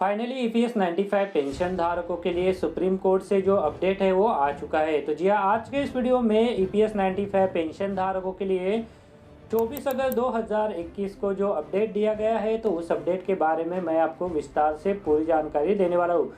Finally EPS 95 pension धारकों के लिए सुप्रीम कोर्ट से जो अपडेट है वो आ चुका है। तो जी हाँ, आज के इस वीडियो में ईपीएस 95 पेंशन धारकों के लिए 24 अगस्त 2021 को जो अपडेट दिया गया है, तो उस अपडेट के बारे में मैं आपको विस्तार से पूरी जानकारी देने वाला हूँ।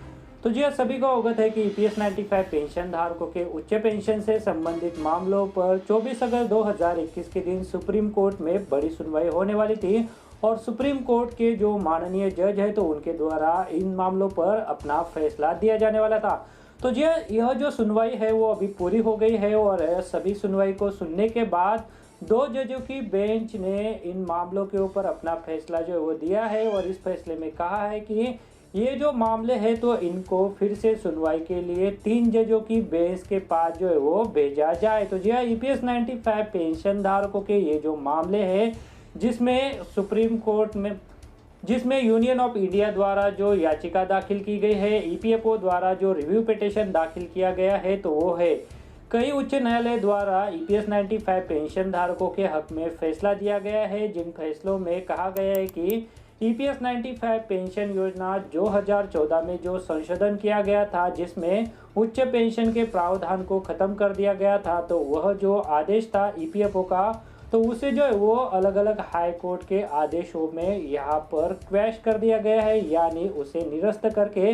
तो जी हाँ, सभी को अवगत है कि ईपीएस 95 पेंशन धारकों के उच्च पेंशन से संबंधित मामलों पर 24 अगस्त 2021 के दिन सुप्रीम कोर्ट में बड़ी सुनवाई होने वाली थी और सुप्रीम कोर्ट के जो माननीय जज है तो उनके द्वारा इन मामलों पर अपना फैसला दिया जाने वाला था। तो जी यह जो सुनवाई है वो अभी पूरी हो गई है और सभी सुनवाई को सुनने के बाद दो जजों की बेंच ने इन मामलों के ऊपर अपना फैसला जो है वो दिया है और इस फैसले में कहा है कि ये जो मामले हैं तो इनको फिर से सुनवाई के लिए 3 जजों की बेंच के पास जो है वो भेजा जाए। तो जी ईपीएस 95 पेंशन धारकों के ये जो मामले हैं जिसमें सुप्रीम कोर्ट में यूनियन ऑफ इंडिया द्वारा जो याचिका दाखिल की गई है, ईपीएफओ द्वारा जो रिव्यू पिटीशन दाखिल किया गया है, तो वो है कई उच्च न्यायालय द्वारा ईपीएस 95 पेंशन धारकों के हक में फैसला दिया गया है, जिन फैसलों में कहा गया है कि ईपीएस 95 पेंशन योजना 2014 में जो संशोधन किया गया था जिसमें उच्च पेंशन के प्रावधान को खत्म कर दिया गया था, तो वह जो आदेश था ईपीएफओ का, तो उसे जो है वो अलग अलग हाई कोर्ट के आदेशों में यहाँ पर क्वैश कर दिया गया है, यानी उसे निरस्त करके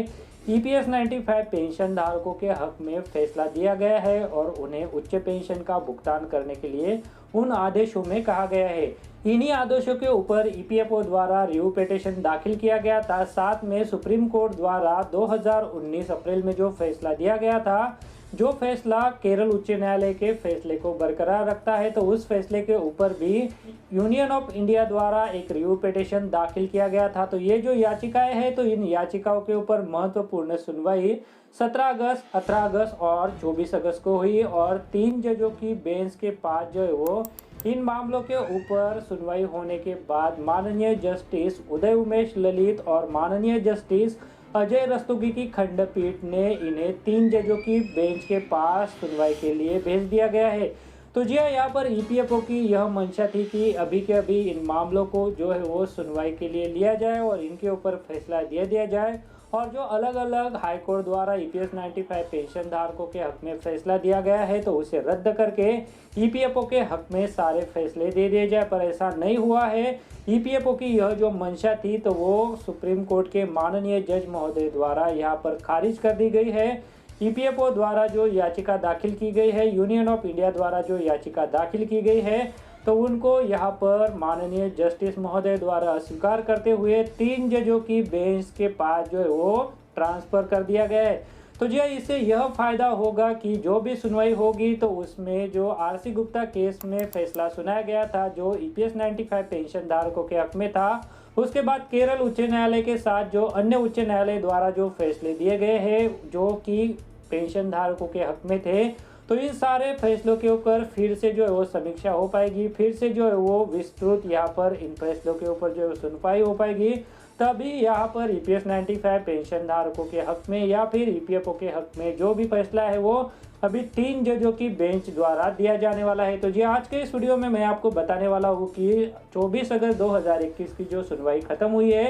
ईपीएस 95 पेंशन धारकों के हक में फैसला दिया गया है और उन्हें उच्च पेंशन का भुगतान करने के लिए उन आदेशों में कहा गया है। इन्हीं आदेशों के ऊपर ईपीएफओ द्वारा रिव्यू पिटीशन दाखिल किया गया था। साथ में सुप्रीम कोर्ट द्वारा 2019 अप्रैल में जो फैसला दिया गया था, जो फैसला केरल उच्च न्यायालय के फैसले को बरकरार रखता है, तो उस फैसले के ऊपर भी यूनियन ऑफ इंडिया द्वारा एक रिव्यू पिटीशन दाखिल किया गया था। तो ये जो याचिकाएं हैं तो इन याचिकाओं के ऊपर महत्वपूर्ण सुनवाई 17 अगस्त, 18 अगस्त और 24 अगस्त को हुई और 3 जजों की बेंच के पास जो है वो इन मामलों के ऊपर सुनवाई होने के बाद माननीय जस्टिस उदय उमेश ललित और माननीय जस्टिस अजय रस्तोगी की खंडपीठ ने इन्हें 3 जजों की बेंच के पास सुनवाई के लिए भेज दिया गया है। तो जी हाँ, यहाँ पर ईपीएफओ की यह मंशा थी कि अभी के अभी इन मामलों को जो है वो सुनवाई के लिए लिया जाए और इनके ऊपर फैसला दे दिया जाए और जो अलग अलग हाई कोर्ट द्वारा ईपीएस 95 पेंशन धारकों के हक में फैसला दिया गया है तो उसे रद्द करके ईपीएफओ के हक में सारे फैसले दे दिए जाए, पर ऐसा नहीं हुआ है। ईपीएफओ की यह जो मंशा थी तो वो सुप्रीम कोर्ट के माननीय जज महोदय द्वारा यहाँ पर खारिज कर दी गई है। ईपीएफओ द्वारा जो याचिका दाखिल की गई है, यूनियन ऑफ इंडिया द्वारा जो याचिका दाखिल की गई है, तो उनको यहाँ पर माननीय जस्टिस महोदय द्वारा अस्वीकार करते हुए 3 जजों की बेंच के पास जो है वो ट्रांसफर कर दिया गया है। तो जी इससे यह फायदा होगा कि जो भी सुनवाई होगी तो उसमें जो आरसी गुप्ता केस में फैसला सुनाया गया था जो ईपीएस 95 पेंशन धारकों के हक में था, उसके बाद केरल उच्च न्यायालय के साथ जो अन्य उच्च न्यायालय द्वारा जो फैसले दिए गए हैं जो कि पेंशन धारकों के हक में थे, तो इन सारे फैसलों के ऊपर फिर से जो है वो समीक्षा हो पाएगी, फिर से जो है वो विस्तृत यहाँ पर इन फैसलों के ऊपर जो है सुनवाई हो पाएगी। तभी यहाँ पर ईपीएस 95 पेंशन धारकों के हक में या फिर ईपीएफओ के हक में जो भी फैसला है वो अभी 3 जजों की बेंच द्वारा दिया जाने वाला है। तो जी आज के इस वीडियो में मैं आपको बताने वाला हूँ कि 24 अगस्त 2021 की जो सुनवाई खत्म हुई है,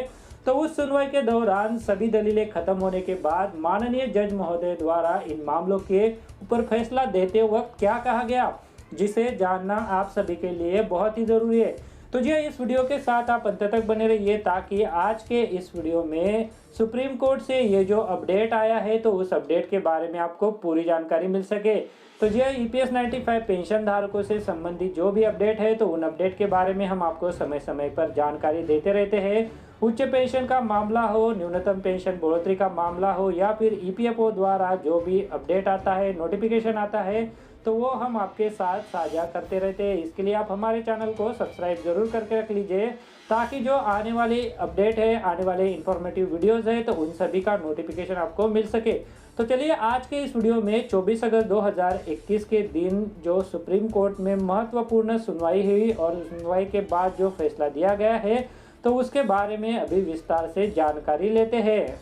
तो उस सुनवाई के दौरान सभी दलीलें खत्म होने के बाद माननीय जज महोदय द्वारा इन मामलों के ऊपर फैसला देते वक्त क्या कहा गया, जिसे जानना आप सभी के लिए बहुत ही जरूरी है। तो जी इस वीडियो के साथ आप अंत तक बने रहिए ताकि आज के इस वीडियो में सुप्रीम कोर्ट से ये जो अपडेट आया है तो उस अपडेट के बारे में आपको पूरी जानकारी मिल सके। तो जी ईपीएस 95 पेंशन धारकों से संबंधित जो भी अपडेट है तो उन अपडेट के बारे में हम आपको समय समय पर जानकारी देते रहते हैं। उच्च पेंशन का मामला हो, न्यूनतम पेंशन बढ़ोतरी का मामला हो या फिर ईपीएफओ द्वारा जो भी अपडेट आता है, नोटिफिकेशन आता है, तो वो हम आपके साथ साझा करते रहते हैं। इसके लिए आप हमारे चैनल को सब्सक्राइब जरूर करके रख लीजिए ताकि जो आने वाली अपडेट है, आने वाले इंफॉर्मेटिव वीडियोस है, तो उन सभी का नोटिफिकेशन आपको मिल सके। तो चलिए आज के इस वीडियो में 24 अगस्त 2021 के दिन जो सुप्रीम कोर्ट में महत्वपूर्ण सुनवाई हुई और सुनवाई के बाद जो फैसला दिया गया है तो उसके बारे में अभी विस्तार से जानकारी लेते हैं।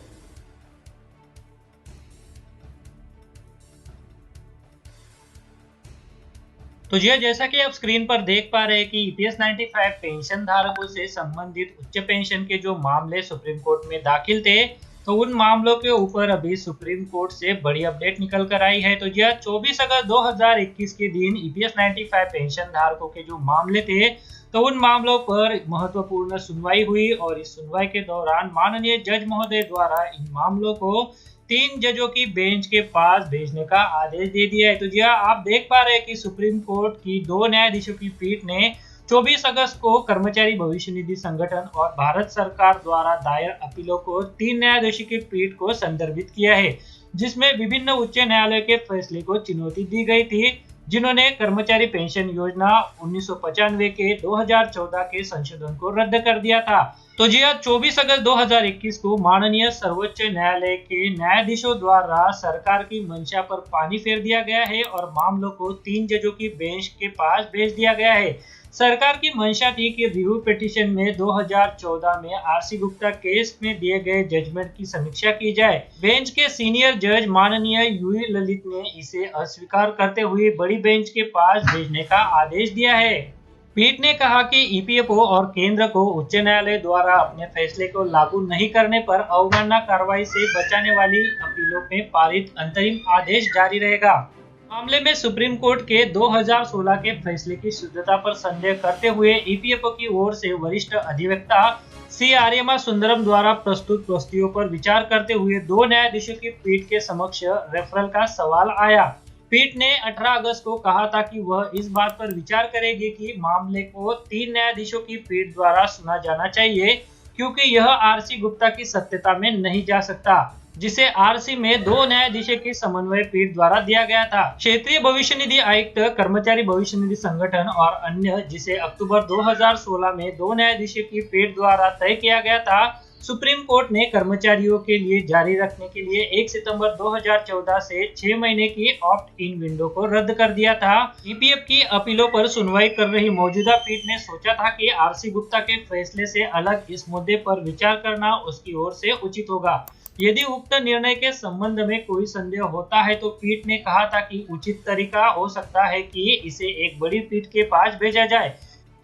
तो जी जैसा कि आप स्क्रीन पर देख पा रहे हैं कि ईपीएस 95 पेंशन धारकों से संबंधित उच्च पेंशन के जो मामले सुप्रीम कोर्ट में दाखिल थे तो उन मामलों के ऊपर अभी सुप्रीम कोर्ट से बड़ी अपडेट निकल कर आई है। तो जी 24 अगस्त 2021 के दिन ईपीएस 95 पेंशन धारकों के जो मामले थे, तो उन मामलों पर महत्वपूर्ण सुनवाई हुई और इस सुनवाई के दौरान माननीय जज महोदय द्वारा इन मामलों को 3 जजों की बेंच के पास भेजने का आदेश दे दिया है। तो जी आप देख पा रहे हैं कि सुप्रीम कोर्ट की 2 न्यायाधीशों की पीठ ने 24 अगस्त को कर्मचारी भविष्य निधि संगठन और भारत सरकार द्वारा दायर अपीलों को 3 न्यायाधीशों की पीठ को संदर्भित किया है, जिसमें विभिन्न उच्च न्यायालय के फैसले को चुनौती दी गई थी, जिन्होंने कर्मचारी पेंशन योजना 1995 के 2014 के संशोधन को रद्द कर दिया था। तो जी 24 अगस्त 2021 को माननीय सर्वोच्च न्यायालय के न्यायाधीशों द्वारा सरकार की मंशा पर पानी फेर दिया गया है और मामलों को 3 जजों की बेंच के पास भेज दिया गया है। सरकार की मंशा थी कि रिव्यू पिटीशन में 2014 में आरसी गुप्ता केस में दिए गए जजमेंट की समीक्षा की जाए। बेंच के सीनियर जज माननीय यूई ललित ने इसे अस्वीकार करते हुए बड़ी बेंच के पास भेजने का आदेश दिया है। पीठ ने कहा कि ईपीएफओ और केंद्र को उच्च न्यायालय द्वारा अपने फैसले को लागू नहीं करने पर अवमानना कार्रवाई से बचाने वाली अपीलों में पारित अंतरिम आदेश जारी रहेगा। मामले में सुप्रीम कोर्ट के 2016 के फैसले की शुद्धता पर संदेह करते हुए ईपीएफओ की ओर से वरिष्ठ अधिवक्ता सी आर्यमा सुंदरम द्वारा प्रस्तुत प्रस्तावों पर विचार करते हुए 2 न्यायाधीशों की पीठ के समक्ष रेफरल का सवाल आया। पीठ ने 18 अगस्त को कहा था कि वह इस बात पर विचार करेगी कि मामले को 3 न्यायाधीशों की पीठ द्वारा सुना जाना चाहिए, क्योंकि यह आरसी गुप्ता की सत्यता में नहीं जा सकता, जिसे आरसी में 2 न्यायाधीशों की समन्वय पीठ द्वारा दिया गया था। क्षेत्रीय भविष्य निधि आयुक्त, कर्मचारी भविष्य निधि संगठन और अन्य, जिसे अक्टूबर 2016 में 2 न्यायाधीशों की पीठ द्वारा तय किया गया था। सुप्रीम कोर्ट ने कर्मचारियों के लिए जारी रखने के लिए 1 सितंबर 2014 से 6 महीने की ऑप्ट इन विंडो को रद्द कर दिया था। ईपीएफ की अपीलों पर सुनवाई कर रही मौजूदा पीठ ने सोचा था कि आरसी गुप्ता के फैसले से अलग इस मुद्दे पर विचार करना उसकी ओर से उचित होगा। यदि उक्त निर्णय के संबंध में कोई संदेह होता है तो पीठ ने कहा था कि उचित तरीका हो सकता है कि इसे एक बड़ी पीठ के पास भेजा जाए।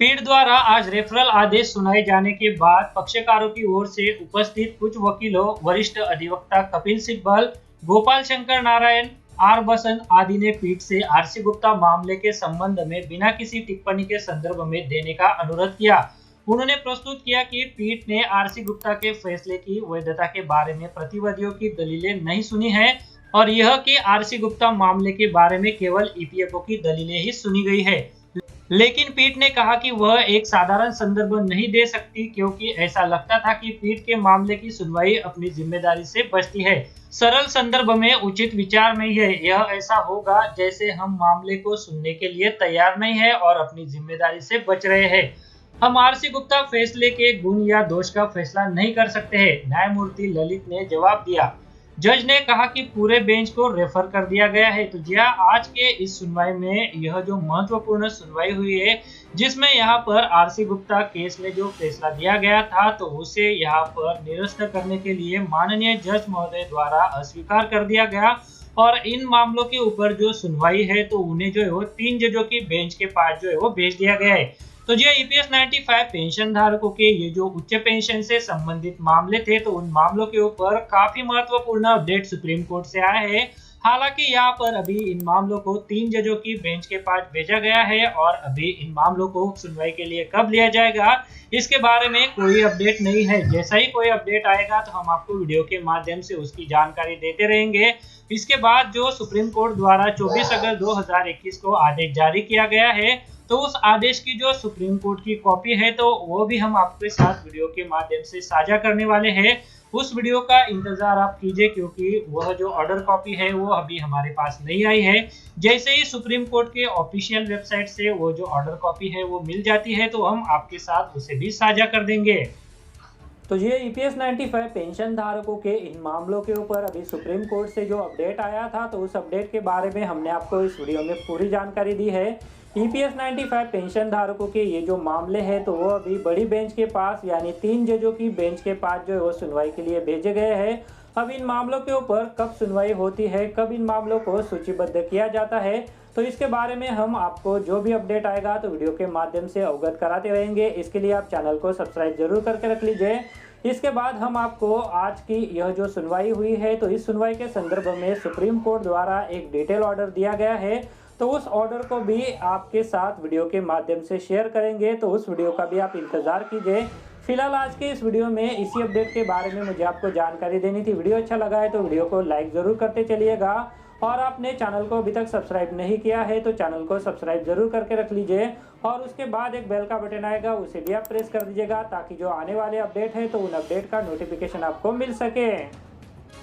पीठ द्वारा आज रेफरल आदेश सुनाए जाने के बाद पक्षकारों की ओर से उपस्थित कुछ वकीलों, वरिष्ठ अधिवक्ता कपिल सिब्बल, गोपाल शंकर नारायण, आर बसंत आदि ने पीठ से आरसी गुप्ता मामले के संबंध में बिना किसी टिप्पणी के संदर्भ में देने का अनुरोध किया। उन्होंने प्रस्तुत किया कि पीठ ने आरसी गुप्ता के फैसले की वैधता के बारे में प्रतिवादियों की दलीलें नहीं सुनी है और यह कि आरसी गुप्ता मामले के बारे में केवल ईपीएफओ की दलीलें ही सुनी गई है। लेकिन पीठ ने कहा कि वह एक साधारण संदर्भ नहीं दे सकती, क्योंकि ऐसा लगता था कि पीठ के मामले की सुनवाई अपनी जिम्मेदारी से बचती है। सरल संदर्भ में उचित विचार नहीं है। यह ऐसा होगा जैसे हम मामले को सुनने के लिए तैयार नहीं है और अपनी जिम्मेदारी से बच रहे हैं। हम आरसी गुप्ता फैसले के गुण या दोष का फैसला नहीं कर सकते हैं, न्यायमूर्ति ललित ने जवाब दिया। जज ने कहा कि पूरे बेंच को रेफर कर दिया गया है। तो जी आज के इस सुनवाई में यह जो महत्वपूर्ण सुनवाई हुई है, जिसमें यहाँ पर आरसी गुप्ता केस में जो फैसला दिया गया था तो उसे यहाँ पर निरस्त करने के लिए माननीय जज महोदय द्वारा अस्वीकार कर दिया गया और इन मामलों के ऊपर जो सुनवाई है तो उन्हें जो है वो 3 जजों की बेंच के पास जो है वो भेज दिया गया है। तो जी ईपीएस 95 पेंशन धारकों के ये जो उच्च पेंशन से संबंधित मामले थे तो उन मामलों के ऊपर काफी महत्वपूर्ण अपडेट सुप्रीम कोर्ट से आया है। हालांकि यहाँ पर अभी इन मामलों को 3 जजों की बेंच के पास भेजा गया है और अभी इन मामलों को सुनवाई के लिए कब लिया जाएगा इसके बारे में कोई अपडेट नहीं है। जैसा ही कोई अपडेट आएगा तो हम आपको वीडियो के माध्यम से उसकी जानकारी देते रहेंगे। इसके बाद जो सुप्रीम कोर्ट द्वारा 24 अगस्त 2021 को आदेश जारी किया गया है तो उस आदेश की जो सुप्रीम कोर्ट की कॉपी है तो वो भी हम आपके साथ वीडियो के माध्यम से साझा करने वाले हैं। उस वीडियो का इंतजार आप कीजिए, क्योंकि वह जो ऑर्डर कॉपी है वो अभी हमारे पास नहीं आई है। जैसे ही सुप्रीम कोर्ट के ऑफिशियल वेबसाइट से वो जो ऑर्डर कॉपी है वो मिल जाती है तो हम आपके साथ उसे भी साझा कर देंगे। तो ये ईपीएस 95 पेंशन धारकों के इन मामलों के ऊपर अभी सुप्रीम कोर्ट से जो अपडेट आया था तो उस अपडेट के बारे में हमने आपको इस वीडियो में पूरी जानकारी दी है। ईपीएस 95 पेंशन धारकों के ये जो मामले हैं तो वो अभी बड़ी बेंच के पास यानी 3 जजों की बेंच के पास जो है वो सुनवाई के लिए भेजे गए हैं। अब इन मामलों के ऊपर कब सुनवाई होती है, कब इन मामलों को सूचीबद्ध किया जाता है, तो इसके बारे में हम आपको जो भी अपडेट आएगा तो वीडियो के माध्यम से अवगत कराते रहेंगे। इसके लिए आप चैनल को सब्सक्राइब जरूर करके रख लीजिए। इसके बाद हम आपको आज की यह जो सुनवाई हुई है, तो इस सुनवाई के संदर्भ में सुप्रीम कोर्ट द्वारा एक डिटेल ऑर्डर दिया गया है, तो उस ऑर्डर को भी आपके साथ वीडियो के माध्यम से शेयर करेंगे, तो उस वीडियो का भी आप इंतजार कीजिए। फिलहाल आज के इस वीडियो में इसी अपडेट के बारे में मुझे आपको जानकारी देनी थी। वीडियो अच्छा लगा है तो वीडियो को लाइक ज़रूर करते चलिएगा, और आपने चैनल को अभी तक सब्सक्राइब नहीं किया है तो चैनल को सब्सक्राइब जरूर करके रख लीजिए, और उसके बाद एक बेल का बटन आएगा, उसे भी आप प्रेस कर दीजिएगा, ताकि जो आने वाले अपडेट है तो उन अपडेट का नोटिफिकेशन आपको मिल सके।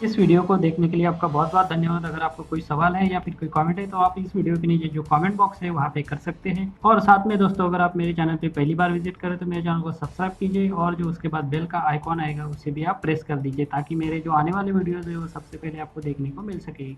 इस वीडियो को देखने के लिए आपका बहुत बहुत धन्यवाद। अगर आपको कोई सवाल है या फिर कोई कमेंट है तो आप इस वीडियो के नीचे जो कमेंट बॉक्स है वहाँ पे कर सकते हैं। और साथ में दोस्तों, अगर आप मेरे चैनल पे पहली बार विजिट करें तो मेरे चैनल को सब्सक्राइब कीजिए, और जो उसके बाद बेल का आइकॉन आएगा उसे भी आप प्रेस कर दीजिए, ताकि मेरे जो आने वाले वीडियोज़ है वो सबसे पहले आपको देखने को मिल सके।